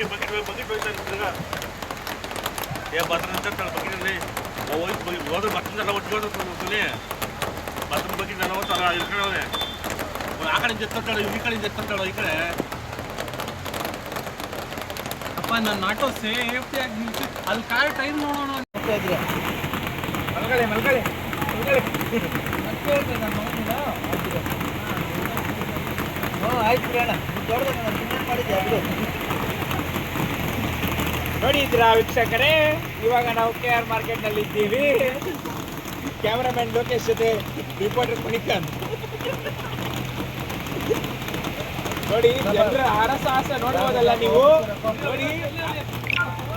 Bucket ಹೋಯ್ತಾ ಏ ಬರ್ತದೆ ಅಂತ ಬಕೆಟಲ್ಲಿ ಹೋದ್ರೆ ಬರ್ತದೆಲ್ಲ ಒಟ್ಟಿಗೆ ಸುಮ್ಮನೆ ಬರ್ತದ ಬಕೆಟ್ ಎಲ್ಲ ಹೋಗ್ತಾರ ಇಳ್ಕೊಂಡವನೆ ಆ ಕಡೆ ಎತ್ತಂತಾಳು ಈ ಕಡೆ ಎತ್ತಂತಾಳು ಈ ಕಡೆ ಅಪ್ಪ ನನ್ನ ಆಟೋ ಸೇಫ್ಟಿ ಆಗಿ ಅಲ್ಲಿ ಕಾರ್ ಟೈಮ್ ನೋಡೋಣ ಅಂತ ಇದ್ರೆ ಮಲ್ಗಳಿ ಆಯ್ತು ಬೇಡ ಮಾಡಿದ್ದೆ ಬಿಡು ನೋಡಿದ್ರಾ ವೀಕ್ಷಕರೇ, ಇವಾಗ ನಾವು KR ಮಾರ್ಕೆಟ್ನಲ್ಲಿ ಇದ್ದೀವಿ. ಕ್ಯಾಮರಾಮನ್ ಲೋಕೇಶ್ ಜೊತೆ ರಿಪೋರ್ಟರ್ ಮಣಿಕಾಂತ್. ನೋಡಿ ಜನರ ಹರಸಾಹಸ ನೋಡ್ಬೋದಲ್ಲ ನೀವು. ನೋಡಿ